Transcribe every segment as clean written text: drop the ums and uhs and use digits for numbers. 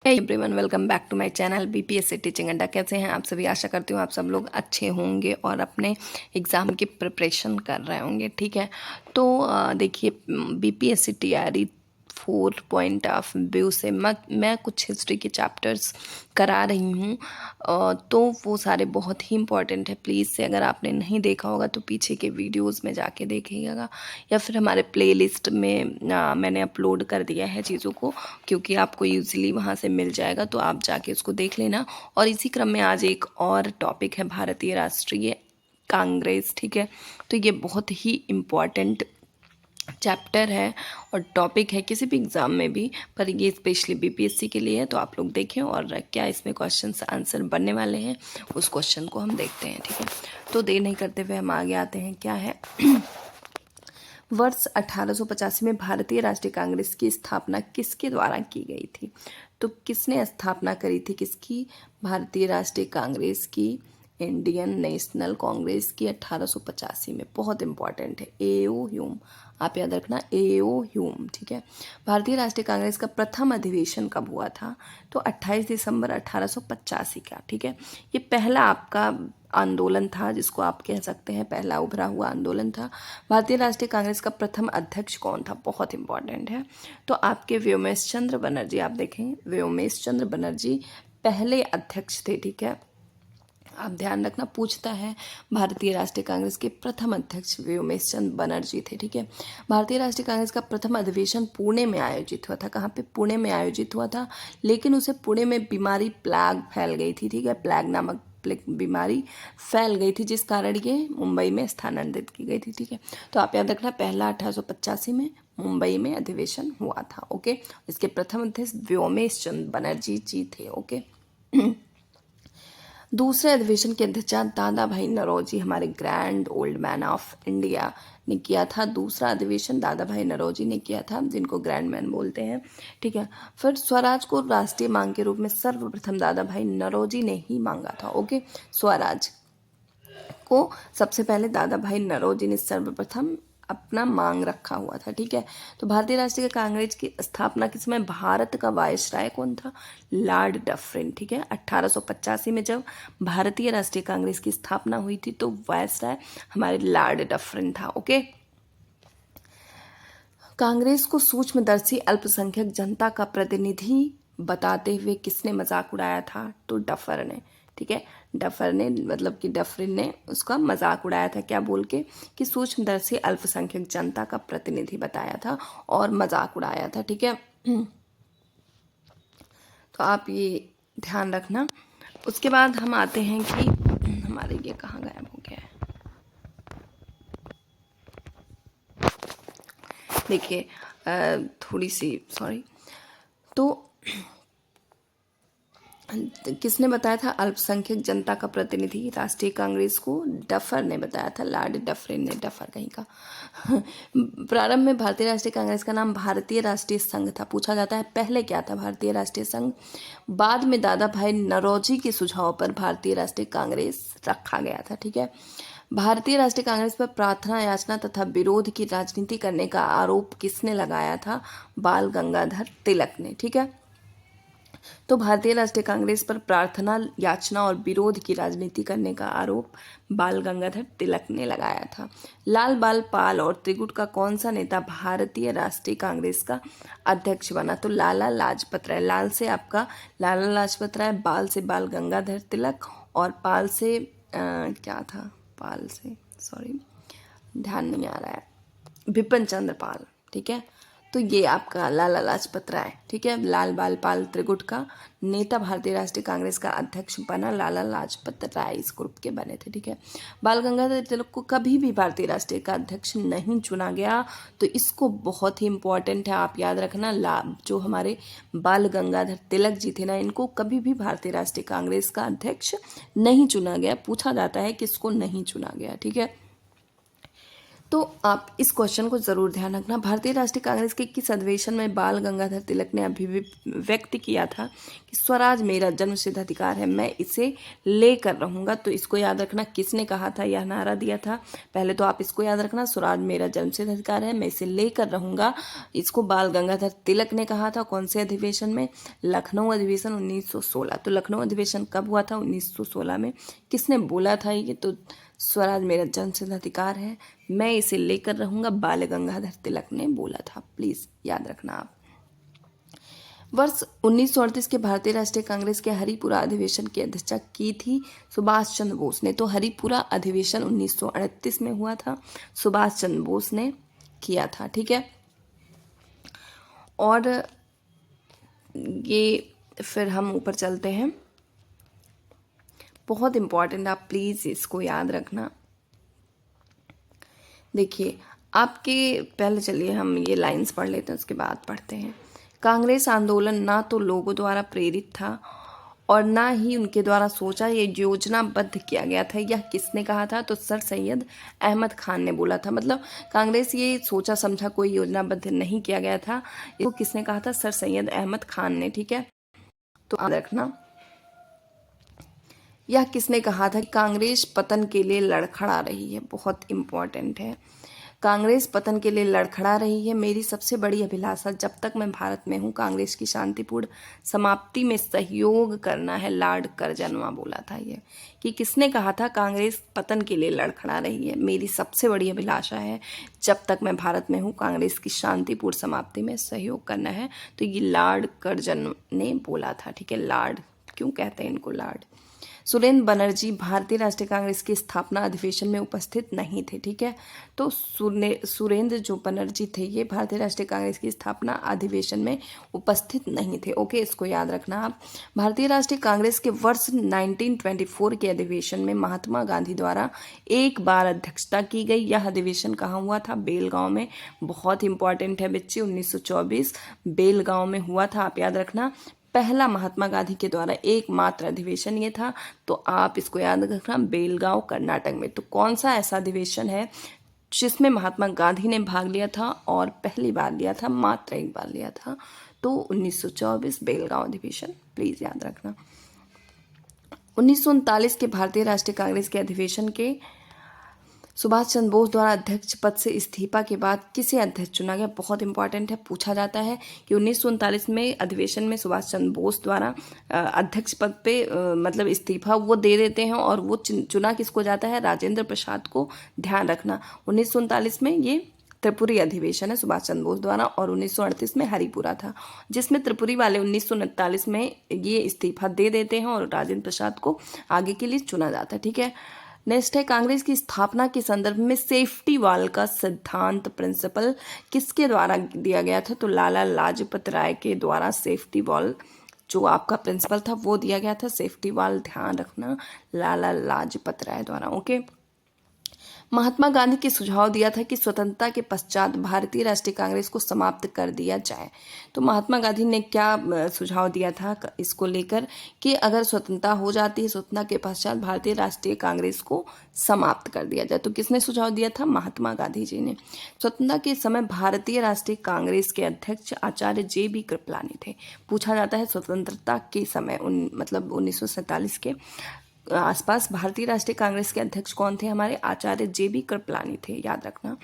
Hey everyone, welcome back to my channel BPSC teaching Adda. कैसे हैं आप सभी? आशा करती हूँ आप सब लोग अच्छे होंगे और अपने एग्ज़ाम की प्रिपरेशन कर रहे होंगे। ठीक है, तो देखिए, BPSC TRE 4 point of view से मैं कुछ हिस्ट्री के चैप्टर्स करा रही हूँ। तो वो सारे बहुत ही इंपॉर्टेंट है। प्लीज़ से अगर आपने नहीं देखा होगा तो पीछे के वीडियोस में जाके देखिएगा, या फिर हमारे प्लेलिस्ट में मैंने अपलोड कर दिया है चीज़ों को, क्योंकि आपको यूज़िली वहाँ से मिल जाएगा, तो आप जाके उसको देख लेना। और इसी क्रम में आज एक और टॉपिक है भारतीय राष्ट्रीय कांग्रेस। ठीक है, तो ये बहुत ही इम्पॉर्टेंट चैप्टर है और टॉपिक है किसी भी एग्ज़ाम में भी, पर ये स्पेशली बीपीएससी के लिए है। तो आप लोग देखें और क्या इसमें क्वेश्चंस आंसर बनने वाले हैं, उस क्वेश्चन को हम देखते हैं। ठीक है, तो देर नहीं करते हुए हम आगे आते हैं। क्या है वर्ष 1885 में भारतीय राष्ट्रीय कांग्रेस की स्थापना किसके द्वारा की गई थी? तो किसने स्थापना करी थी किसकी? भारतीय राष्ट्रीय कांग्रेस की, इंडियन नेशनल कांग्रेस की 1885 में। बहुत इंपॉर्टेंट है, एओ ह्यूम, आप याद रखना, एओ ह्यूम। ठीक है, भारतीय राष्ट्रीय कांग्रेस का प्रथम अधिवेशन कब हुआ था? तो 28 दिसंबर 1885 का। ठीक है, ये पहला आपका आंदोलन था, जिसको आप कह सकते हैं पहला उभरा हुआ आंदोलन था। भारतीय राष्ट्रीय कांग्रेस का प्रथम अध्यक्ष कौन था? बहुत इंपॉर्टेंट है। तो आपके व्योमेश चंद्र बनर्जी, आप देखें, व्योमेश चंद्र बनर्जी पहले अध्यक्ष थे। ठीक है, आप ध्यान रखना, पूछता है भारतीय राष्ट्रीय कांग्रेस के प्रथम अध्यक्ष व्योमेश चंद्र बनर्जी थे। ठीक है, भारतीय राष्ट्रीय कांग्रेस का प्रथम अधिवेशन पुणे में आयोजित हुआ था। कहाँ पे? पुणे में आयोजित हुआ था, लेकिन उसे पुणे में बीमारी प्लेग फैल गई थी। ठीक है, प्लेग नामक बीमारी फैल गई थी, जिस कारण ये मुंबई में स्थानांतरित की गई थी। ठीक है, तो आप याद रखना, पहला 1885 में मुंबई में अधिवेशन हुआ था। ओके, इसके प्रथम अध्यक्ष व्योमेश चंद्र बनर्जी जी थे। ओके, दूसरे अधिवेशन की अध्यक्षता दादा भाई नौरोजी, हमारे grand old man of India, ने किया था। दूसरा अधिवेशन दादा भाई नौरोजी ने किया था, जिनको ग्रैंड मैन बोलते हैं। ठीक है, फिर स्वराज को राष्ट्रीय मांग के रूप में सर्वप्रथम दादा भाई नौरोजी ने ही मांगा था। ओके, स्वराज को सबसे पहले दादा भाई नौरोजी ने सर्वप्रथम अपना मांग रखा हुआ था। ठीक है, तो भारतीय राष्ट्रीय कांग्रेस की स्थापना के समय भारत का वायसराय कौन था? Lord Dufferin. ठीक है, 1885 में जब भारतीय राष्ट्रीय कांग्रेस की स्थापना हुई थी तो वायसराय हमारे लॉर्ड डफरिन था। ओके, कांग्रेस को सूक्ष्मदर्शी अल्पसंख्यक जनता का प्रतिनिधि बताते हुए किसने मजाक उड़ाया था? तो डफर ने। ठीक है, डफर ने, मतलब कि डफरिन ने उसका मजाक उड़ाया था, क्या बोल के? कि सूक्ष्मदर्शी अल्पसंख्यक जनता का प्रतिनिधि बताया था और मजाक उड़ाया था। ठीक है, तो आप ये ध्यान रखना। उसके बाद हम आते हैं कि हमारे ये कहाँ गायब हो गया है। देखिए, थोड़ी सी सॉरी, तो किसने बताया था अल्पसंख्यक जनता का प्रतिनिधि राष्ट्रीय कांग्रेस को? डफर ने बताया था, लॉर्ड डफरिन ने, डफर कहीं का। प्रारंभ में भारतीय राष्ट्रीय कांग्रेस का नाम भारतीय राष्ट्रीय संघ था। पूछा जाता है पहले क्या था? भारतीय राष्ट्रीय संघ। बाद में दादा भाई नौरोजी के सुझाव पर भारतीय राष्ट्रीय कांग्रेस रखा गया था। ठीक है, भारतीय राष्ट्रीय कांग्रेस पर प्रार्थना, याचना तथा विरोध की राजनीति करने का आरोप किसने लगाया था? बाल गंगाधर तिलक ने। ठीक है, तो भारतीय राष्ट्रीय कांग्रेस पर प्रार्थना, याचना और विरोध की राजनीति करने का आरोप बाल गंगाधर तिलक ने लगाया था। लाल बाल पाल और त्रिगुट का कौन सा नेता भारतीय राष्ट्रीय कांग्रेस का अध्यक्ष बना? तो लाला लाजपत राय। लाल से आपका लाला लाजपत राय, बाल से बाल गंगाधर तिलक, और पाल से क्या था? पाल से सॉरी, ध्यान नहीं आ रहा है, बिपिन चंद्र पाल। ठीक है, तो ये आपका लाला लाजपत राय। ठीक है, लाल बाल पाल त्रिगुट का नेता भारतीय राष्ट्रीय कांग्रेस का अध्यक्ष बना लाला लाजपत राय, इस ग्रुप के बने थे। ठीक है, बाल गंगाधर तिलक को कभी भी भारतीय राष्ट्रीय का अध्यक्ष नहीं चुना गया, तो इसको बहुत ही इंपॉर्टेंट है, आप याद रखना। जो हमारे बाल गंगाधर तिलक जी थे ना, इनको कभी भी भारतीय राष्ट्रीय कांग्रेस का अध्यक्ष नहीं चुना गया। पूछा जाता है किसको नहीं चुना गया। ठीक है, तो आप इस क्वेश्चन को ज़रूर ध्यान रखना। भारतीय राष्ट्रीय कांग्रेस के किस अधिवेशन में बाल गंगाधर तिलक ने अभिव्यक्त किया था कि स्वराज मेरा जन्मसिद्ध अधिकार है, मैं इसे लेकर रहूँगा। तो इसको याद रखना, किसने कहा था, यह नारा दिया था। पहले तो आप इसको याद रखना, स्वराज मेरा जन्मसिद्ध अधिकार है, मैं इसे लेकर रहूँगा। इसको बाल गंगाधर तिलक ने कहा था। कौन से अधिवेशन में? लखनऊ अधिवेशन 1916। तो लखनऊ अधिवेशन कब हुआ था? 1916 में। किसने बोला था ये? तो स्वराज मेरा जन्मसिद्ध अधिकार है, मैं इसे लेकर रहूंगा, बाल गंगाधर तिलक ने बोला था। प्लीज याद रखना आप। वर्ष 1938 के भारतीय राष्ट्रीय कांग्रेस के हरिपुरा अधिवेशन की अध्यक्षता की थी सुभाष चंद्र बोस ने। तो हरिपुरा अधिवेशन 1938 में हुआ था, सुभाष चंद्र बोस ने किया था। ठीक है, और ये फिर हम ऊपर चलते हैं, बहुत इंपॉर्टेंट, आप प्लीज़ इसको याद रखना। देखिए आपके, पहले चलिए हम ये लाइंस पढ़ लेते हैं, उसके बाद पढ़ते हैं। कांग्रेस आंदोलन ना तो लोगों द्वारा प्रेरित था और ना ही उनके द्वारा सोचा, ये योजनाबद्ध किया गया था। यह किसने कहा था? तो सर सैयद अहमद खान ने बोला था। मतलब कांग्रेस ये सोचा समझा कोई योजनाबद्ध नहीं किया गया था। इसको किसने कहा था? सर सैयद अहमद खान ने। ठीक है, तो याद रखना। यह किसने कहा था? कांग्रेस पतन के लिए लड़खड़ा रही है, बहुत इंपॉर्टेंट है। कांग्रेस पतन के लिए लड़खड़ा रही है, मेरी सबसे बड़ी अभिलाषा जब तक मैं भारत में हूँ कांग्रेस की शांतिपूर्ण समाप्ति में सहयोग करना है, लॉर्ड कर्जनवा बोला था ये। कि किसने कहा था? कांग्रेस पतन के लिए लड़खड़ा रही है, मेरी सबसे बड़ी अभिलाषा है जब तक मैं भारत में हूँ कांग्रेस की शांतिपूर्ण समाप्ति में सहयोग करना है। तो ये लॉर्ड कर्जन ने बोला था। ठीक है, लॉर्ड क्यों कहते हैं इनको? लॉर्ड। सुरेंद्र बनर्जी भारतीय राष्ट्रीय कांग्रेस की स्थापना अधिवेशन में उपस्थित नहीं थे। ठीक है, तो सुरेंद्र जो बनर्जी थे ये भारतीय राष्ट्रीय कांग्रेस की स्थापना अधिवेशन में उपस्थित नहीं थे। ओके, इसको याद रखना आप। भारतीय राष्ट्रीय कांग्रेस के वर्ष 1924 के अधिवेशन में महात्मा गांधी द्वारा एक बार अध्यक्षता की गई। यह अधिवेशन कहाँ हुआ था? बेलगांव में। बहुत इंपॉर्टेंट है बच्चे, 1924 बेलगांव में हुआ था, आप याद रखना। पहला महात्मा गांधी के द्वारा एकमात्र अधिवेशन ये था, तो आप इसको याद रखना, बेलगांव कर्नाटक में। तो कौन सा ऐसा अधिवेशन है जिसमें महात्मा गांधी ने भाग लिया था और पहली बार लिया था, मात्र एक बार लिया था? तो 1924 बेलगांव अधिवेशन, प्लीज याद रखना। 1939 के भारतीय राष्ट्रीय कांग्रेस के अधिवेशन के सुभाष चंद्र बोस द्वारा अध्यक्ष पद से इस्तीफा के बाद किसे अध्यक्ष चुना गया? बहुत इंपॉर्टेंट है, पूछा जाता है कि 1939 में अधिवेशन में सुभाष चंद्र बोस द्वारा अध्यक्ष पद पे मतलब इस्तीफा वो दे देते हैं और वो चुना किसको जाता है? राजेंद्र प्रसाद को। ध्यान रखना, 1939 में ये त्रिपुरी अधिवेशन है सुभाष चंद्र बोस द्वारा, और 1938 में हरिपुरा था, जिसमें त्रिपुरी वाले 1939 में ये इस्तीफा दे देते हैं और राजेंद्र प्रसाद को आगे के लिए चुना जाता है। ठीक है, नेक्स्ट है, कांग्रेस की स्थापना के संदर्भ में सेफ्टी वॉल का सिद्धांत प्रिंसिपल किसके द्वारा दिया गया था? तो लाला लाजपत राय के द्वारा सेफ्टी वॉल जो आपका प्रिंसिपल था वो दिया गया था, सेफ्टी वॉल, ध्यान रखना, लाला लाजपत राय द्वारा। ओके, महात्मा गांधी के सुझाव दिया था कि स्वतंत्रता के पश्चात भारतीय राष्ट्रीय कांग्रेस को समाप्त कर दिया जाए। तो महात्मा गांधी ने क्या सुझाव दिया था इसको लेकर कि अगर स्वतंत्रता हो जाती है, स्वतंत्रता के पश्चात भारतीय राष्ट्रीय कांग्रेस को समाप्त कर दिया जाए। तो किसने सुझाव दिया था? महात्मा गांधी जी ने। स्वतंत्रता के समय भारतीय राष्ट्रीय कांग्रेस के अध्यक्ष आचार्य JB कृपलानी थे। पूछा जाता है स्वतंत्रता के समय मतलब 1947 के आसपास भारतीय राष्ट्रीय कांग्रेस के अध्यक्ष कौन थे? हमारे आचार्य JB कृपलानी थे, याद रखना।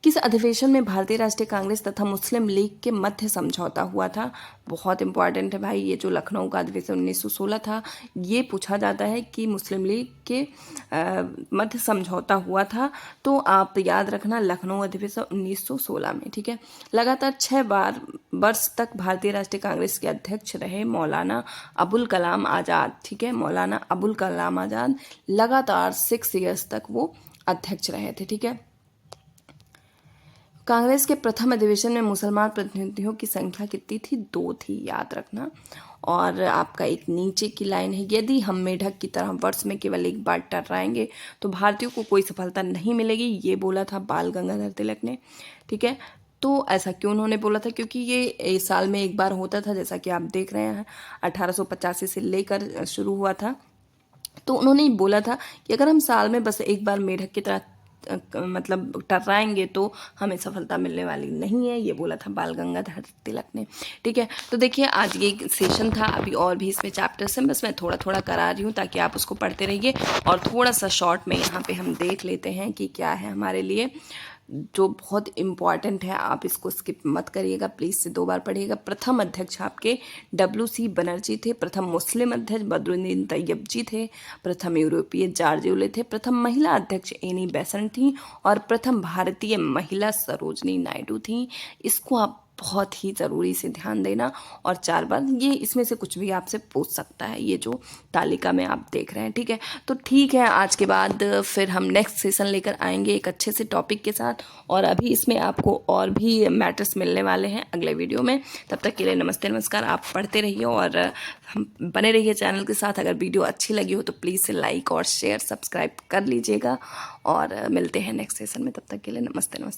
किस अधिवेशन में भारतीय राष्ट्रीय कांग्रेस तथा मुस्लिम लीग के मध्य समझौता हुआ था? बहुत इंपॉर्टेंट है भाई, ये जो लखनऊ का अधिवेशन 1916 था, ये पूछा जाता है कि मुस्लिम लीग के मध्य समझौता हुआ था। तो आप याद रखना, लखनऊ अधिवेशन 1916 में। ठीक है, लगातार 6 वर्ष तक भारतीय राष्ट्रीय कांग्रेस के अध्यक्ष रहे मौलाना अबुल कलाम आज़ाद। ठीक है, मौलाना अबुल कलाम आज़ाद लगातार 6 ईयर्स तक वो अध्यक्ष रहे थे। ठीक है, कांग्रेस के प्रथम अधिवेशन में मुसलमान प्रतिनिधियों की संख्या कितनी थी? 2 थी, याद रखना। और आपका एक नीचे की लाइन है, यदि हम मेढक की तरह वर्ष में केवल एक बार टर्राएंगे तो भारतीयों को कोई सफलता नहीं मिलेगी, ये बोला था बाल गंगाधर तिलक ने। ठीक है, तो ऐसा क्यों उन्होंने बोला था? क्योंकि ये साल में एक बार होता था, जैसा कि आप देख रहे हैं 1885 से लेकर शुरू हुआ था। तो उन्होंने बोला था कि अगर हम साल में बस एक बार मेढक की तरह मतलब टर्राएंगे तो हमें सफलता मिलने वाली नहीं है, ये बोला था बाल गंगाधर तिलक ने। ठीक है, तो देखिए आज ये सेशन था, अभी और भी इसमें चैप्टर्स हैं, बस मैं थोड़ा थोड़ा करा रही हूँ ताकि आप उसको पढ़ते रहिए। और थोड़ा सा शॉर्ट में यहाँ पे हम देख लेते हैं कि क्या है हमारे लिए जो बहुत इम्पॉर्टेंट है। आप इसको स्किप मत करिएगा, प्लीज़ से 2 बार पढ़िएगा। प्रथम अध्यक्ष आपके WC बनर्जी थे, प्रथम मुस्लिम अध्यक्ष बदरुद्दीन तैयब जी थे, प्रथम यूरोपीय जॉर्ज यूले थे, प्रथम महिला अध्यक्ष एनी बेसेंट थी और प्रथम भारतीय महिला सरोजनी नायडू थी। इसको आप बहुत ही ज़रूरी से ध्यान देना। और 4 बार ये इसमें से कुछ भी आपसे पूछ सकता है, ये जो तालिका में आप देख रहे हैं। ठीक है, तो ठीक है, आज के बाद फिर हम नेक्स्ट सेशन लेकर आएंगे एक अच्छे से टॉपिक के साथ। और अभी इसमें आपको और भी मैटर्स मिलने वाले हैं अगले वीडियो में। तब तक के लिए नमस्ते नमस्कार। आप पढ़ते रहिए और हम बने रहिए चैनल के साथ। अगर वीडियो अच्छी लगी हो तो प्लीज़ से लाइक और शेयर सब्सक्राइब कर लीजिएगा। और मिलते हैं नेक्स्ट सेशन में, तब तक के लिए नमस्ते नमस्कार।